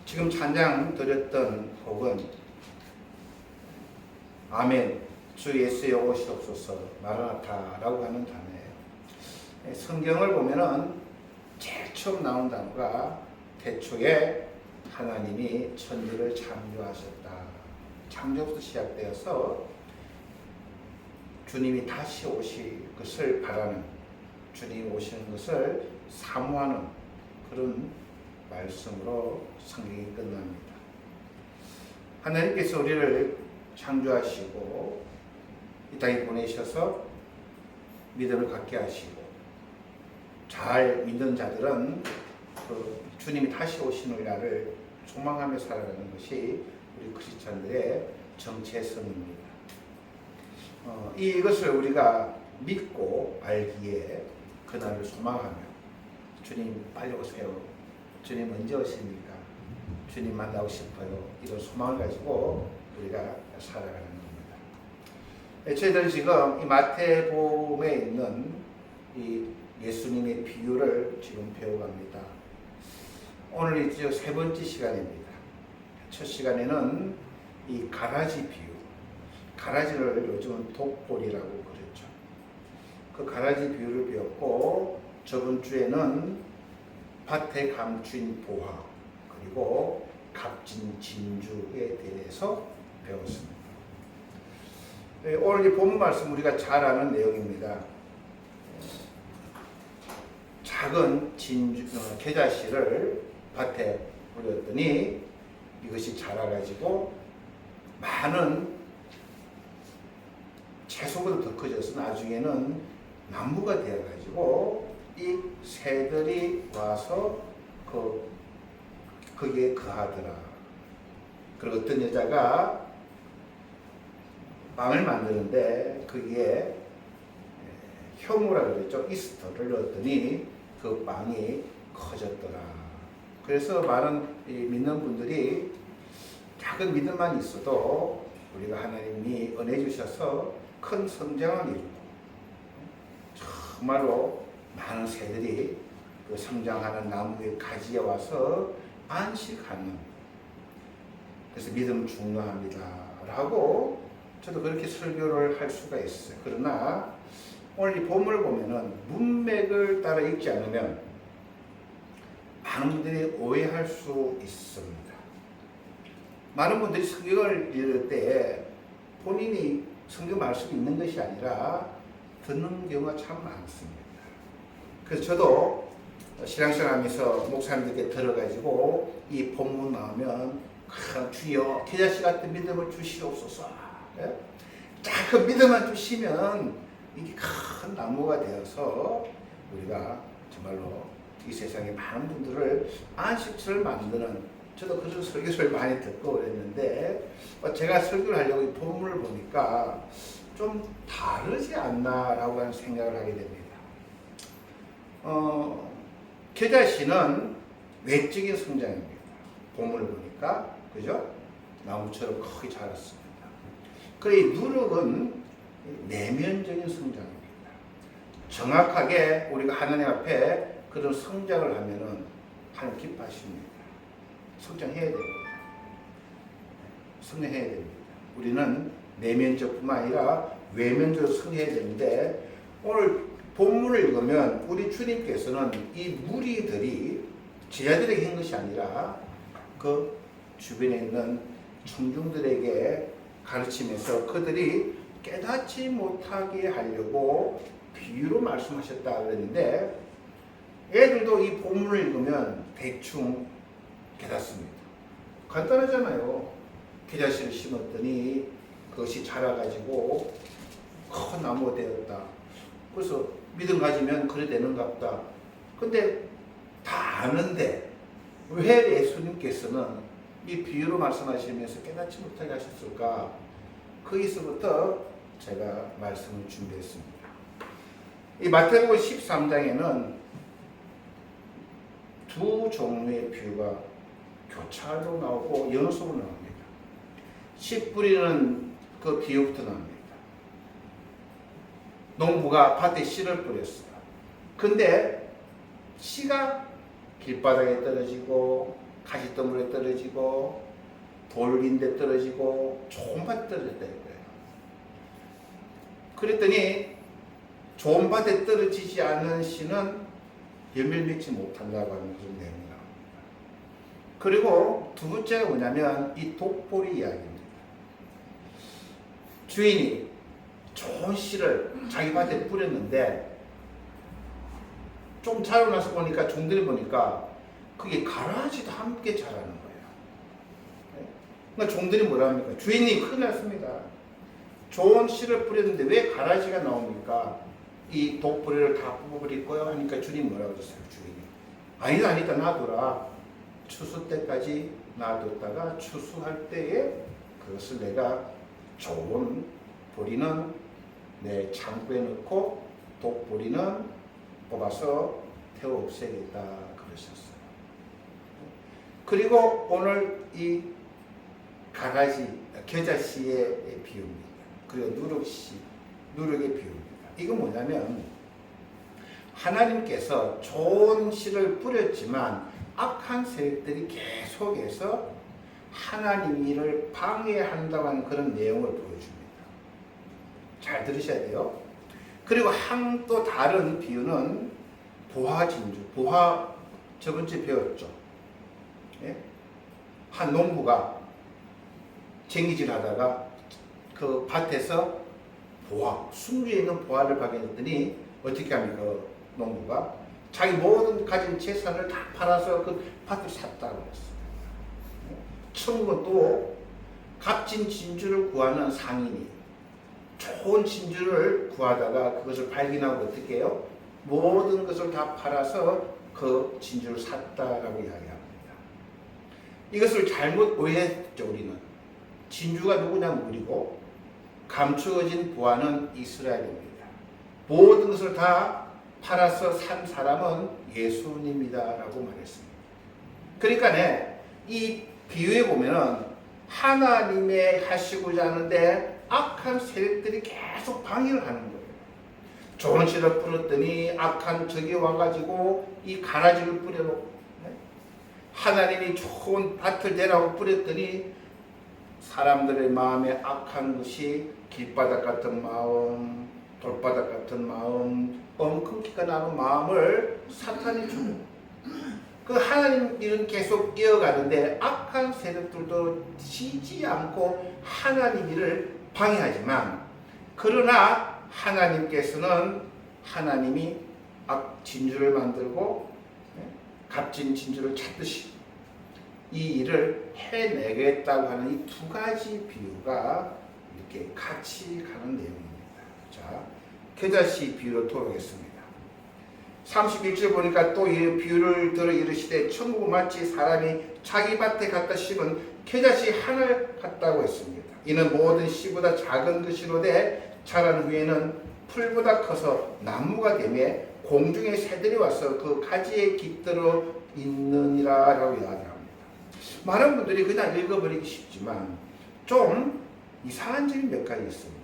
지금 찬양 드렸던 혹은 아멘, 주 예수여 오시옵소서 마라나타라고 하는 단어예요. 성경을 보면은 제일 처음 나온 단어가 태초에 하나님이 천지를 창조하셨다. 창조부터 시작되어서 주님이 다시 오실 것을 바라는, 주님이 오시는 것을 사모하는 그런 말씀으로 성경이 끝납니다. 하나님께서 우리를 창조하시고 이 땅에 보내셔서 믿음을 갖게 하시고 잘 믿는 자들은 그 주님이 다시 오시는 날을 소망하며 살아가는 것이 우리 크리스찬들의 정체성입니다. 이것을 우리가 믿고 알기에 그날을 소망하며 주님 빨리 오세요. 주님 언제 오십니까? 주님 만나고 싶어요. 이런 소망을 가지고 우리가 살아가는 겁니다. 저희들은 지금 이 마태복음에 있는 이 예수님의 비유를 지금 배워갑니다. 오늘 이제 세 번째 시간입니다. 첫 시간에는 이 가라지 비유, 가라지를 요즘은 독보리라고 그랬죠. 그 가라지 비유를 배웠고 저번 주에는 밭에 감춘 보화 그리고 값진 진주에 대해서 배웠습니다. 오늘 이 본문 말씀 우리가 잘 아는 내용입니다. 작은 진주, 겨자씨를 밭에 뿌렸더니 이것이 자라가지고 많은 채소보다 더 커져서 나중에는 나무가 되어가지고 이 새들이 와서 거기에 거하더라. 그리고 어떤 여자가 빵을 만드는데 거기에 효모라 그랬죠. 이스터를 넣었더니 그 빵이 커졌더라. 그래서 많은 믿는 분들이 작은 믿음만 있어도 우리가 하나님이 은혜 주셔서 큰 성장을 이루고 정말로 많은 새들이 그 성장하는 나무의 가지에 와서 안식하는, 그래서 믿음 중요합니다 라고 저도 그렇게 설교를 할 수가 있어요. 그러나 오늘 이 본문을 보면은 문맥을 따라 읽지 않으면 많은 분들이 오해할 수 있습니다. 많은 분들이 성경을 읽을 때 본인이 성경 말씀이 있는 것이 아니라 듣는 경우가 참 많습니다. 그래서 저도 신앙생활하면서 목사님들께 들어가지고 이 본문 나오면 주여 겨자씨 같은 믿음을 주시옵소서. 작은 믿음만 주시면 이게 큰 나무가 되어서 우리가 정말로 이 세상에 많은 분들을 안식처를 만드는, 저도 그런 설교를 많이 듣고 그랬는데 제가 설교를 하려고 이 본문을 보니까 좀 다르지 않나라고 하는 생각을 하게 됩니다. 겨자씨는 외적인 성장입니다. 본문을 보니까 그죠? 나무처럼 크게 자랐습니다. 그리고 이 누룩은 내면적인 성장입니다. 정확하게 우리가 하나님 앞에 그런 성장을 하면은 하나님 기뻐하십니다. 성장해야 됩니다. 성장해야 됩니다. 우리는 내면적뿐만 아니라 외면적으로 성장해야 되는데 오늘 본문을 읽으면 우리 주님께서는 이 무리들이 제자들에게 한 것이 아니라 그 주변에 있는 청중들에게 가르치면서 그들이 깨닫지 못하게 하려고 비유로 말씀하셨다 그랬는데 애들도 이 본문을 읽으면 대충 깨닫습니다. 간단하잖아요. 겨자씨를 심었더니 그것이 자라가지고 큰 나무가 되었다. 그래서 믿음 가지면 그래 되는갑다. 근데 다 아는데 왜 예수님께서는 이 비유로 말씀하시면서 깨닫지 못하게 하셨을까? 거기서부터 제가 말씀을 준비했습니다. 이 마태복음 13장에는 두 종류의 비유가 교차로 나오고 연속으로 나옵니다. 씨 뿌리는 그 비유부터 나옵니다. 농부가 밭에 씨를 뿌렸어요. 근데 씨가 길바닥에 떨어지고 가시덤불에 떨어지고 돌긴데 떨어지고 좋은 밭에 떨어졌다는 거예요. 그랬더니 좋은 밭에 떨어지지 않은 씨는 열매를 맺지 못한다고 하는 그런 내용이 나옵니다. 그리고 두 번째가 뭐냐면 이 독보리 이야기입니다. 주인이 좋은 씨를 자기 밭에 뿌렸는데 좀 자라고 나서 보니까 종들이 보니까 그게 가라지도 함께 자라는 거예요. 그러니까 종들이 뭐라 합니까? 주인이 큰일 났습니다. 좋은 씨를 뿌렸는데 왜 가라지가 나옵니까? 이 독보리를 다 뽑아버릴 거야 하니까 주인이 뭐라고 했어요? 주인이 아니다 놔둬라. 추수 때까지 놔뒀다가 추수할 때에 그것을 내가 좋은 보리는 내 창고에 넣고 독보리는 뽑아서 태워 없애겠다 그러셨어요. 그리고 오늘 이 가라지 겨자씨의 비유입니다. 그리고 누룩의 비유입니다. 이건 뭐냐면 하나님께서 좋은 씨를 뿌렸지만 악한 세력들이 계속해서 하나님 일을 방해한다고 하는 그런 내용을 보여줍니다. 잘 들으셔야 돼요. 그리고 한 또 다른 비유는 보화진주. 보화 저번주에 배웠죠. 예? 한 농부가 쟁기질 하다가 그 밭에서 순주에 있는 보화를 발견했더니 어떻게 합니까? 그 농부가 자기 모든 가진 재산을 다 팔아서 그 밭을 샀다고 했어요. 천국은 또 값진 진주를 구하는 상인이 좋은 진주를 구하다가 그것을 발견하고 어떻게 해요? 모든 것을 다 팔아서 그 진주를 샀다라고 이야기합니다. 이것을 잘못 오해했죠. 우리는 진주가 누구냐면 우리고 감추어진 보화는 이스라엘입니다. 모든 것을 다 팔아서 산 사람은 예수님이다라고 말했습니다. 그러니까 이 비유에 보면은 하나님의 하시고자 하는데 악한 세력들이 계속 방해를 하는 거예요. 좋은 씨를 뿌렸더니 악한 적이 와가지고 이 가라지를 뿌려놓고 하나님이 좋은 밭을 내라고 뿌렸더니 사람들의 마음에 악한 것이 길바닥 같은 마음, 돌바닥 같은 마음, 엉큼기가 나는 마음을 사탄이 주고 그 하나님 일은 계속 이어가는데 악한 세력들도 쉬지 않고 하나님 일을 방해하지만 그러나 하나님께서는 하나님이 진주를 만들고 값진 진주를 찾듯이 이 일을 해내겠다고 하는 이 두 가지 비유가 이렇게 같이 가는 내용입니다. 자, 겨자씨 비유로 돌아오겠습니다. 31절 보니까 또 이 비유를 들어 이르시되 천국은 마치 사람이 자기 밭에 갖다 심은 겨자씨 하나를 같다고 했습니다. 이는 모든 씨보다 작은 것이로되 자란 후에는 풀보다 커서 나무가 되며 공중의 새들이 와서 그 가지에 깃들어 있느니라 라고 이야기합니다. 많은 분들이 그냥 읽어버리기 쉽지만 좀 이상한 점이 몇 가지 있습니다.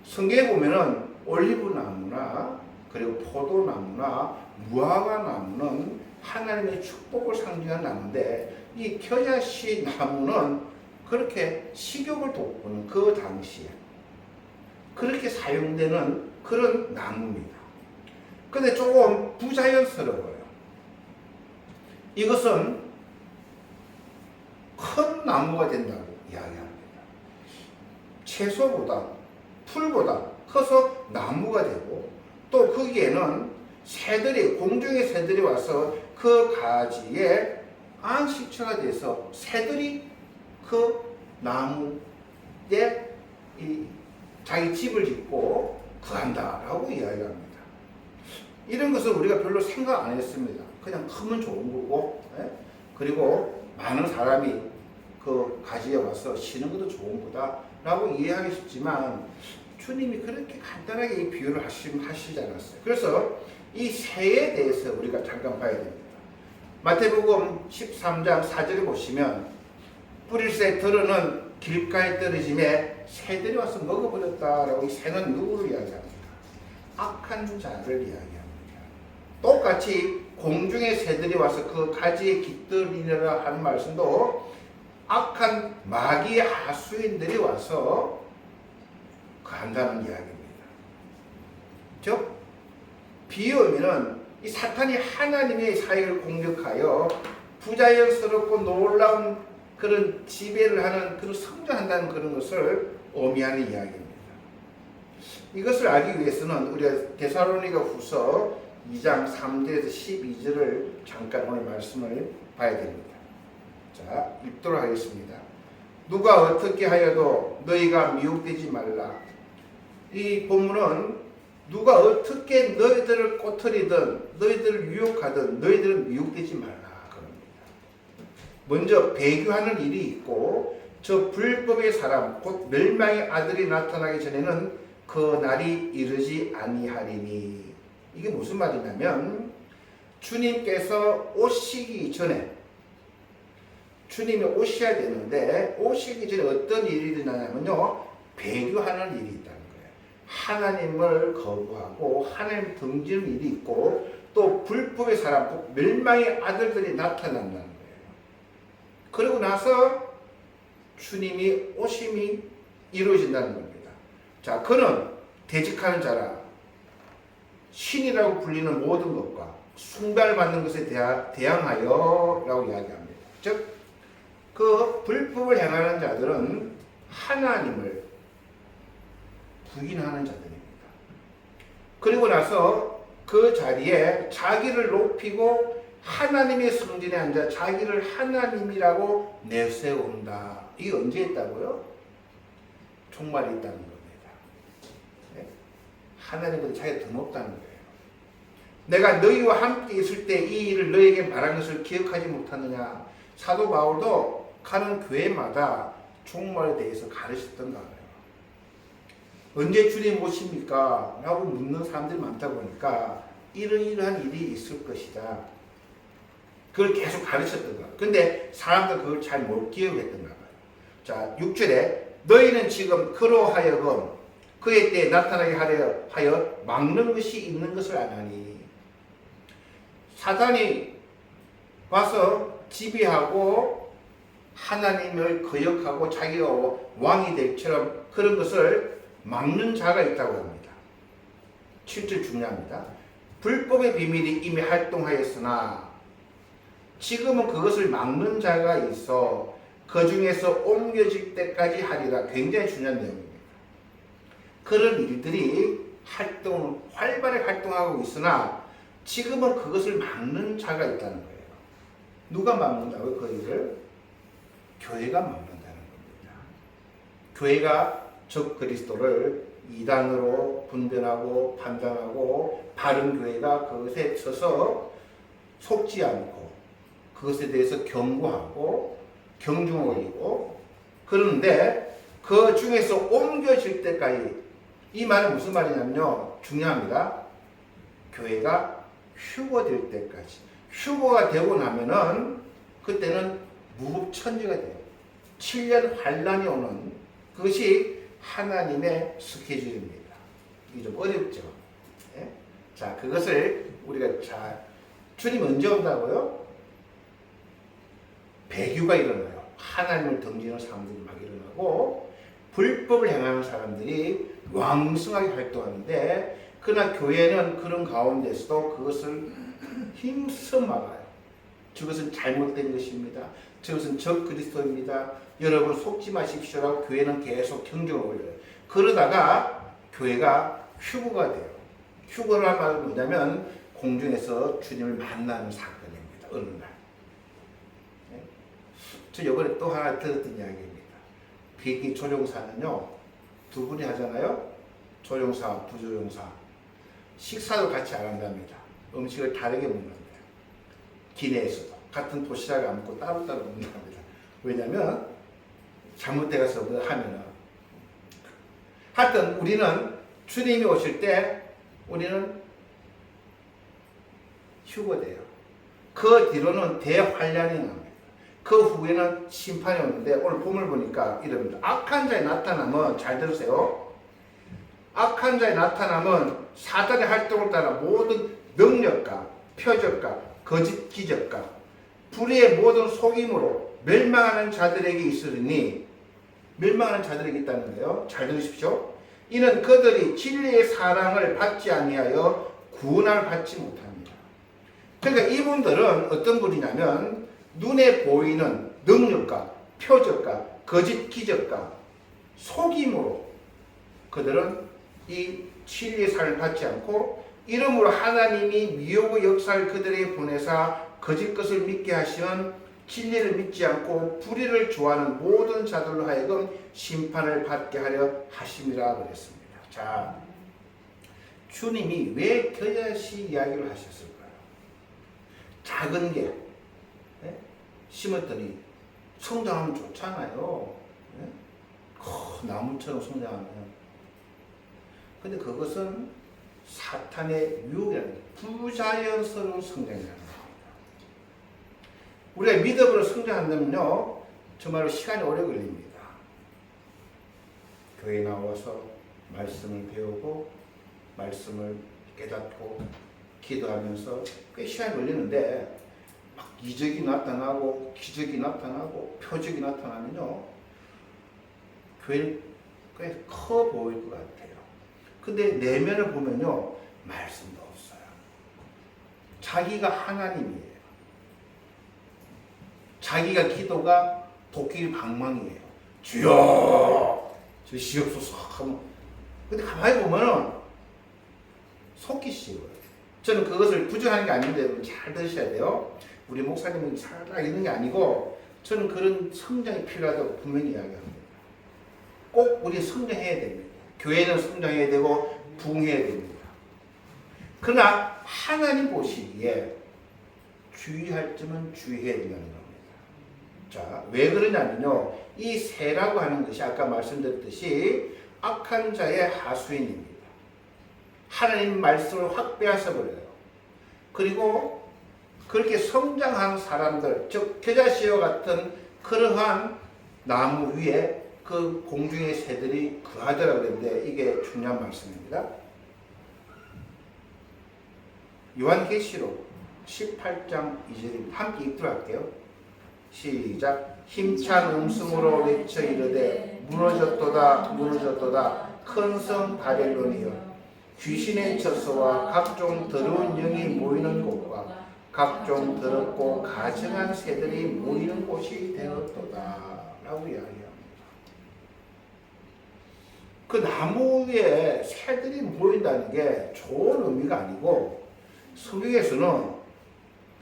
성경에 보면은 올리브나무나 그리고 포도나무나 무화과나무는 하나님의 축복을 상징하는 나무인데 이 겨자씨 나무는 그렇게 식욕을 돋구는 그 당시에 그렇게 사용되는 그런 나무입니다. 근데 조금 부자연스러워요. 이것은 큰 나무가 된다고 이야기합니다. 채소보다 풀보다 커서 나무가 되고 또 거기에는 새들이 공중의 새들이 와서 그 가지에 안식처가 돼서 새들이 그 나무에 자기 집을 짓고 거한다라고 이야기합니다. 이런 것을 우리가 별로 생각 안 했습니다. 그냥 크면 좋은 거고, 그리고 많은 사람이 그 가지에 와서 쉬는 것도 좋은 거다라고 이해하기 쉽지만 주님이 그렇게 간단하게 이 비유를 하시지 않았어요. 그래서 이 새에 대해서 우리가 잠깐 봐야 됩니다. 마태복음 13장 4절에 보시면 뿌릴새 들어는 길가에 떨어짐에 새들이 와서 먹어버렸다라고 이 새는 누구를 이야기합니까? 악한 자를 이야기합니다. 똑같이 공중의 새들이 와서 그 가지에 깃들이느라 하는 말씀도 악한 마귀의 하수인들이 와서 한다는 이야기입니다. 즉 비유하면은 이 사탄이 하나님의 사역을 공격하여 부자연스럽고 놀라운 그런 지배를 하는 그런 성장한다는 그런 것을 의미하는 이야기입니다. 이것을 알기 위해서는 우리가 데살로니가 후서 2장 3절에서 12절을 잠깐 오늘 말씀을 봐야 됩니다. 자, 읽도록 하겠습니다. 누가 어떻게 하여도 너희가 미혹되지 말라. 이 본문은 누가 어떻게 너희들을 꼬투리든 너희들을 유혹하든 너희들은 미혹되지 말라 그럽니다. 먼저 배교하는 일이 있고 저 불법의 사람 곧 멸망의 아들이 나타나기 전에는 그 날이 이르지 아니하리니. 이게 무슨 말이냐면 주님께서 오시기 전에 주님이 오셔야 되는데 오시기 전에 어떤 일이 일어나냐면요, 배교하는 일이 있다는 거예요. 하나님을 거부하고 하나님 등지는 일이 있고 또 불법의 사람, 멸망의 아들들이 나타난다는 거예요. 그러고 나서 주님이 오심이 이루어진다는 겁니다. 자, 그는 대직하는 자라 신이라고 불리는 모든 것과 숭배를 받는 것에 대항하여 라고 이야기합니다. 즉 그 불법을 행하는 자들은 하나님을 부인하는 자들입니다. 그리고 나서 그 자리에 자기를 높이고 하나님의 성전에 앉아 자기를 하나님이라고 내세운다. 이게 언제 있다고요? 종말이 있다는 겁니다. 네? 하나님보다 자기가 더 높다는 거예요. 내가 너희와 함께 있을 때 이 일을 너희에게 말한 것을 기억하지 못하느냐. 사도 바울도 가는 교회마다 종말에 대해서 가르쳤던 거예요. 언제 주님 오십니까? 라고 묻는 사람들이 많다 보니까 이러이러한 일이 있을 것이다. 그걸 계속 가르쳤던 거예요. 근데 사람들 그걸 잘 못 기억했던가 봐요. 자, 6절에 너희는 지금 그로 하여금 그의 때에 나타나게 하여 막는 것이 있는 것을 아나니. 사탄이 와서 지배하고 하나님을 거역하고 자기가 왕이 될처럼 그런 것을 막는 자가 있다고 합니다. 7절 중요합니다. 불법의 비밀이 이미 활동하였으나 지금은 그것을 막는 자가 있어 그 중에서 옮겨질 때까지 하리라. 굉장히 중요한 내용입니다. 그런 일들이 활발하게 활동하고 있으나 지금은 그것을 막는 자가 있다는 거예요. 누가 막는다고요? 그 일을? 교회가 막는다는 겁니다. 교회가 적 그리스도를 이단으로 분별하고 판단하고 바른 교회가 그것에 서서 속지 않고 그것에 대해서 경고하고 경중을 올리고 그러는데 그 중에서 옮겨질 때까지. 이 말은 무슨 말이냐면요, 중요합니다. 교회가 휴거될 때까지. 휴거가 되고 나면은 그때는 무법천지가 돼요. 7년 환란이 오는 그것이 하나님의 스케줄입니다. 이게 좀 어렵죠. 네? 자, 그것을 우리가 주님 언제 온다고요? 배교가 일어나요. 하나님을 등지는 사람들이 막 일어나고 불법을 행하는 사람들이 왕성하게 활동하는데 그러나 교회는 그런 가운데서도 그것을 힘써 막아요. 저것은 잘못된 것입니다. 저것은 적 그리스도입니다. 여러분 속지 마십시오라고 교회는 계속 경종을 올려요. 그러다가 교회가 휴거가 돼요. 휴거를 한 말은 뭐냐면 공중에서 주님을 만나는 사건입니다. 어느 날. 네? 저 이번에 또 하나 들었던 이야기입니다. 비행기 조종사는요, 두 분이 하잖아요. 조종사, 부조종사. 식사도 같이 안 한답니다. 음식을 다르게 먹는다. 기내에서도 같은 도시락을 안 먹고 따로따로 먹는답니다. 왜냐하면 잘못돼서 뭐 하면은. 하여튼 우리는 주님이 오실 때 우리는 휴거돼요. 그 뒤로는 대환란이 납니다. 그 후에는 심판이 오는데 오늘 본문을 보니까 이럽니다. 악한 자에 나타나면, 잘 들으세요. 악한 자에 나타나면 사단의 활동을 따라 모든 능력과 표적과 거짓 기적과 불의의 모든 속임으로 멸망하는 자들에게 있으리니 멸망하는 자들에게 있다는 거예요. 잘 들으십시오. 이는 그들이 진리의 사랑을 받지 아니하여 구원을 받지 못합니다. 그러니까 이분들은 어떤 분이냐면 눈에 보이는 능력과 표적과 거짓 기적과 속임으로 그들은 이 진리의 사랑을 받지 않고 이러므로 하나님이 미혹의 역사를 그들에게 보내사 거짓 것을 믿게 하시면 진리를 믿지 않고 불의를 좋아하는 모든 자들로 하여금 심판을 받게 하려 하심이라 그랬습니다. 자, 주님이 왜 겨자씨 이야기를 하셨을까요? 작은 게 심었더니 성장하면 좋잖아요. 나무처럼 성장하면. 근데 그것은 사탄의 유혹이라는 부자연스러운 성장이라는 겁니다. 우리가 믿음으로 성장한다면요, 정말로 시간이 오래 걸립니다. 교회 나와서 말씀을 배우고 말씀을 깨닫고 기도하면서 꽤 시간이 걸리는데 막 이적이 나타나고 기적이 나타나고 표적이 나타나면요, 교회는 꽤 커 보일 것 같아요. 근데 내면을 보면요, 말씀도 없어요. 자기가 하나님이에요. 자기가 기도가 도끼 방망이에요. 주여 주시옵소서 하면, 근데 가만히 보면은 속기 쉬워요. 저는 그것을 부정하는 게 아닌데 잘 들으셔야 돼요. 우리 목사님은 살다 있는 게 아니고 저는 그런 성장이 필요하다고 분명히 이야기합니다. 꼭 우리 성장해야 됩니다. 교회는 성장해야 되고 부흥해야 됩니다. 그러나 하나님 보시기에 주의할 점은 주의해야 된다는 겁니다. 자, 왜 그러냐면요, 이 새라고 하는 것이 아까 말씀드렸듯이 악한 자의 하수인입니다. 하나님 말씀을 확 빼앗아 버려요. 그리고 그렇게 성장한 사람들, 즉 겨자씨와 같은 그러한 나무 위에 그 공중의 새들이 거하더라고 그랬는데 이게 중요한 말씀입니다. 요한계시록 18장 2절입니다. 함께 읽도록 할게요. 시작. 힘찬 음성으로 외쳐 이르되 무너졌도다 무너졌도다 큰 성 바벨론이여, 귀신의 처소와 각종 더러운 영이 모이는 곳과 각종 더럽고 가증한 새들이 모이는 곳이 되었도다 라고 이야기합니다. 그 나무 위에 새들이 모인다는 게 좋은 의미가 아니고 성경에서는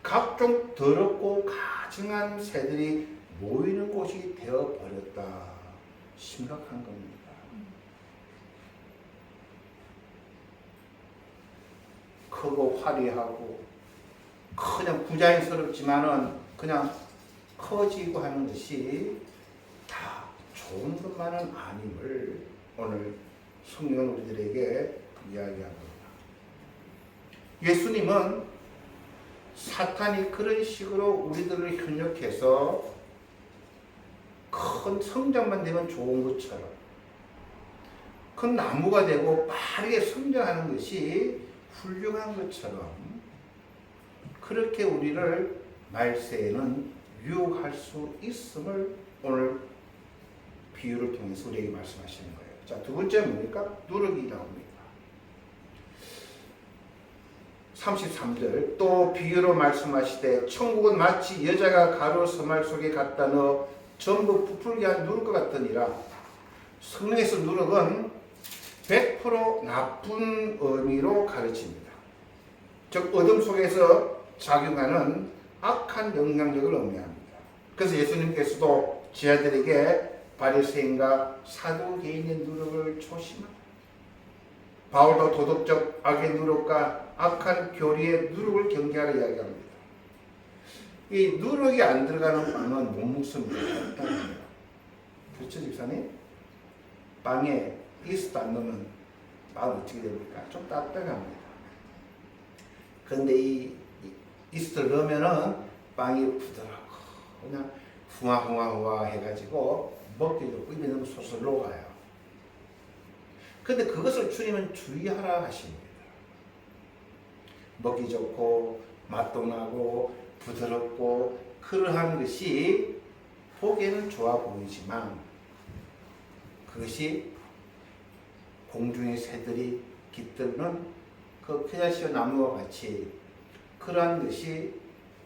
각종 더럽고 가증한 새들이 모이는 곳이 되어버렸다. 심각한 겁니다. 크고 화려하고 그냥 부자연스럽지만은 그냥 커지고 하는 것이 다 좋은 것만은 아님을 오늘 성경은 우리들에게 이야기합니다. 예수님은 사탄이 그런 식으로 우리들을 현혹해서 큰 성장만 되면 좋은 것처럼 큰 나무가 되고 빠르게 성장하는 것이 훌륭한 것처럼 그렇게 우리를 말세에는 유혹할 수 있음을 오늘 비유를 통해서 우리에게 말씀하시는 거예요. 자, 두 번째는 뭡니까? 누룩이 나옵니다. 33절 또 비유로 말씀하시되 천국은 마치 여자가 가루 서말 속에 갖다 넣어 전부 부풀게 한 누룩과 같으니라. 성경에서 누룩은 100% 나쁜 의미로 가르칩니다. 즉 어둠 속에서 작용하는 악한 영향력을 의미합니다. 그래서 예수님께서도 제자들에게 바리새인과 사두개인의 누룩을 조심하라. 바울도 도덕적 악의 누룩과 악한 교리의 누룩을 경계하라 이야기합니다. 이 누룩이 안 들어가는 빵은 못 먹습니다. 그렇죠, 집사님? 빵에 이스트 안 넣으면 빵 어떻게 됩니까? 좀 딱딱합니다. 그런데 이 이스트를 넣으면은 빵이 부드럽고 그냥 후화후화 해가지고 먹기 좋고 입에 넣으면 솔솔 녹아요. 그런데 그것을 주님은 주의하라 하십니다. 먹기 좋고 맛도 나고 부드럽고 그러한 것이 보기에는 좋아 보이지만 그것이 공중의 새들이 깃드는 그 피자시오 나무와 같이 그러한 것이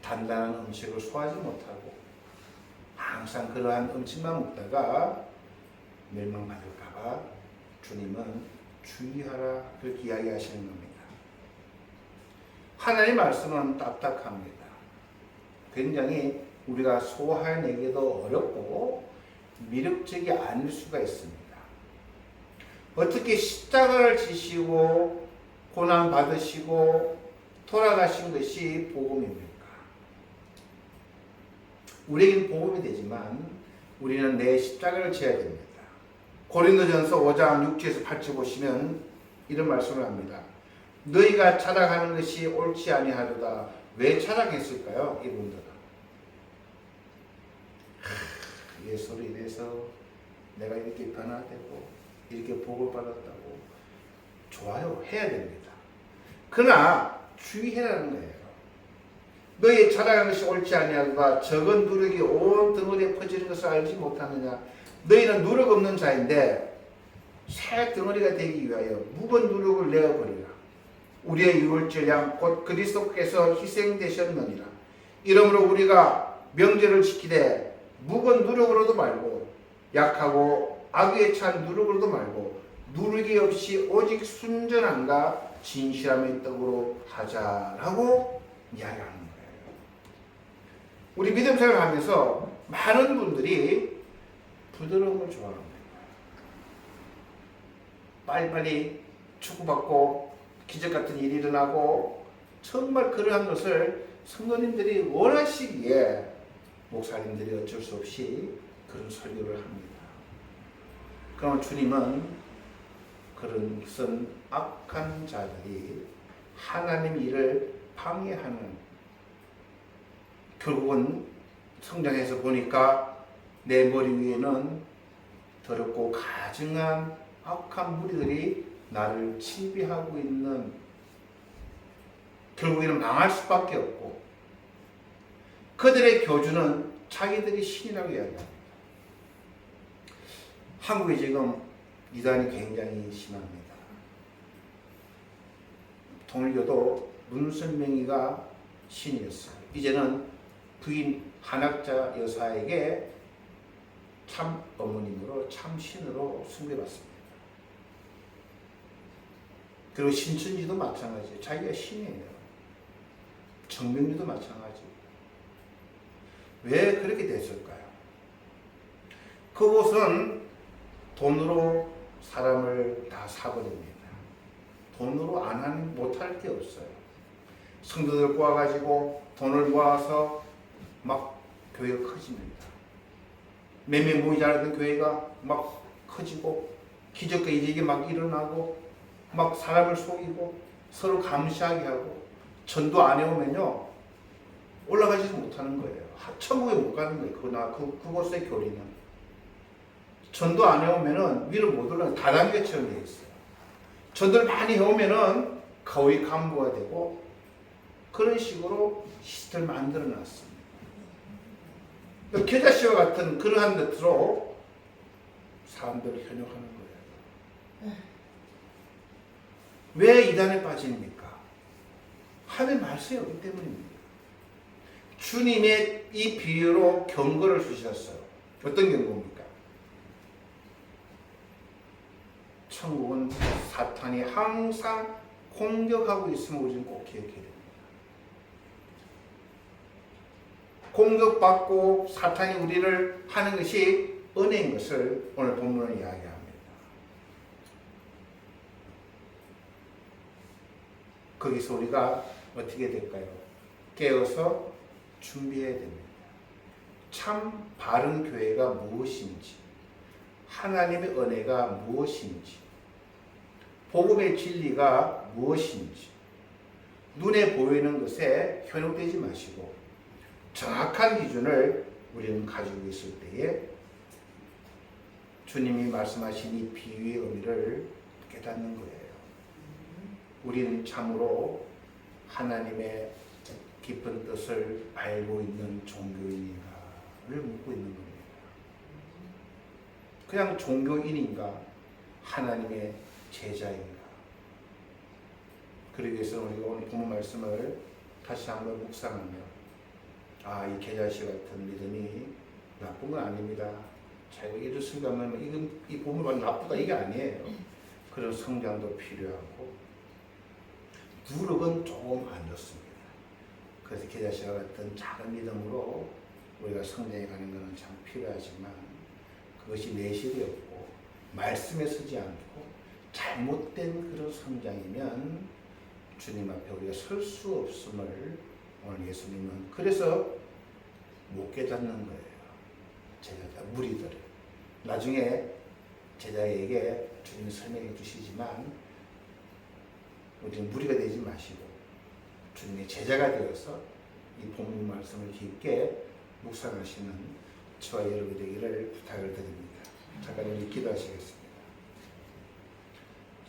단단한 음식을 소화하지 못하고 항상 그러한 음식만 먹다가 멸망받을까봐 주님은 주의하라 그렇게 이야기하시는 겁니다. 하나님의 말씀은 딱딱합니다. 굉장히 우리가 소화해내기도 어렵고 미력적이 아닐 수가 있습니다. 어떻게 십자가를 지시고 고난 받으시고 돌아가신 것이 복음입니까? 우리에겐 복음이 되지만 우리는 내 십자가를 져야 됩니다. 고린도전서 5장 6절에서 8절 보시면 이런 말씀을 합니다. 너희가 자랑하는 것이 옳지 아니하도다. 왜 자랑했을까요? 이분들은 예수로 인해서 내가 이렇게 변화되고 이렇게 복을 받았다고 좋아요. 해야 됩니다. 그러나 주의해라는 거예요. 너희 자랑하는 것이 옳지 아니하도다. 적은 누룩이 온 덩어리에 퍼지는 것을 알지 못하느냐. 너희는 누룩 없는 자인데 새 덩어리가 되기 위하여 묵은 누룩을 내어버리라. 우리의 유월절 양 곧 그리스도께서 희생되셨느니라. 이러므로 우리가 명절을 지키되 묵은 누룩으로도 말고 약하고 악에 찬 누룩으로도 말고 누룩이 없이 오직 순전함과 진실함의 떡으로 하자라고 이야기하는 거예요. 우리 믿음 생활하면서 많은 분들이 부드러움을 좋아합니다. 빨리빨리 축구받고 기적 같은 일이 일어나고 정말 그러한 것을 성도님들이 원하시기에 목사님들이 어쩔 수 없이 그런 설교를 합니다. 그러나 주님은 그런 것은 악한 자들이 하나님 일을 방해하는, 결국은 성경에서 보니까 내 머리 위에는 더럽고 가증한 악한 무리들이 나를 지배하고 있는, 결국에는 망할 수밖에 없고 그들의 교주는 자기들이 신이라고 이야기합니다. 한국에 지금 이단이 굉장히 심합니다. 통일교도 문선명이가 신이었어요. 이제는 부인 한학자 여사에게 참 어머님으로 참 신으로 숭배받습니다. 그리고 신천지도 마찬가지예요. 자기가 신이에요. 정명주도 마찬가지. 왜 그렇게 됐을까요? 그곳은 돈으로 사람을 다 사버립니다. 돈으로 안 하는, 못할 게 없어요. 성도들 모아가지고 돈을 모아서 막 교회가 커집니다. 몇 명 모이지 않았던 교회가 막 커지고 기적과 이적이 막 일어나고 막 사람을 속이고 서로 감시하게 하고 전도 안 해오면요 올라가지도 못하는 거예요. 천국에 못 가는 거예요. 그곳의 교리는 전도 안 해오면은 위로 못 올라가는 다단계처럼 되어 있어요. 전도를 많이 해오면은 거의 간부가 되고 그런 식으로 시스템을 만들어 놨습니다. 겨자씨와 같은 그러한 것으로 사람들을 현혹하는 거예요. 왜 이단에 빠집니까? 하나님의 말씀이 없기 때문입니다. 주님의 이 비유로 경고를 주셨어요. 어떤 경고입니까? 천국은 사탄이 항상 공격하고 있음을 우리는 꼭 기억해야 됩니다. 공격받고 사탄이 우리를 하는 것이 은혜인 것을 오늘 본문은 이야기합니다. 거기서 우리가 어떻게 될까요? 깨어서 준비해야 됩니다. 참 바른 교회가 무엇인지, 하나님의 은혜가 무엇인지, 복음의 진리가 무엇인지 눈에 보이는 것에 현혹되지 마시고 정확한 기준을 우리는 가지고 있을 때에 주님이 말씀하신 이 비유의 의미를 깨닫는 거예요. 우리는 참으로 하나님의 깊은 뜻을 알고 있는 종교인인가를 묻고 있는 겁니다. 그냥 종교인인가? 하나님의 제자인가? 그러기 위해서 우리가 오늘 본문 말씀을 다시 한번 묵상하며 이 계자씨 같은 믿음이 나쁜 건 아닙니다. 자기가 이를 생각하면 이 본문이 나쁘다 이게 아니에요. 그런 성장도 필요하고 누룩은 조금 안 좋습니다. 그래서 계자씨와 같은 작은 믿음으로 우리가 성장해 가는 것은 참 필요하지만 그것이 내실이 없고 말씀에 서지 않고 잘못된 그런 성장이면 주님 앞에 우리가 설 수 없음을 오늘 예수님은 그래서 못 깨닫는 거예요. 제자들, 무리들을. 나중에 제자에게 주님이 설명해 주시지만 우리는 무리가 되지 마시고 주님의 제자가 되어서 이 본문 말씀을 깊게 묵상하시는 저와 여러분이 되기를 부탁을 드립니다. 잠깐 우리 기도하시겠습니다.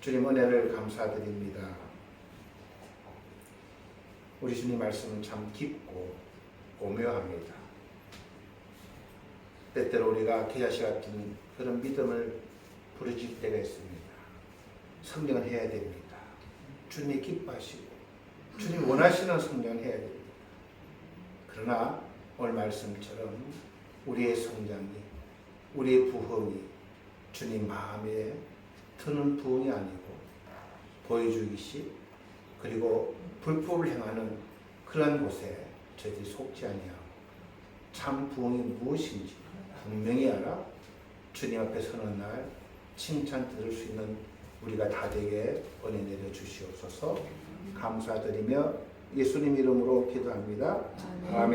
주님 은혜를 감사드립니다. 우리 주님 말씀은 참 깊고 오묘합니다. 때때로 우리가 계자씨 같은 그런 믿음을 부르질 때가 있습니다. 성령을 해야 됩니다. 주님이 기뻐하시고 주님 원하시는 성령을 해야 됩니다. 그러나 오늘 말씀처럼 우리의 성장이 우리의 부흥이 주님 마음에 드는 부흥이 아니고 보여주기식 그리고 불법을 행하는 그런 곳에 저희들이 속지 아니하고 참 부흥이 무엇인지 분명히 알아 주님 앞에 서는 날 칭찬 들을 수 있는 우리가 다 되게 은혜 내려 주시옵소서. 감사드리며 예수님 이름으로 기도합니다. 아멘.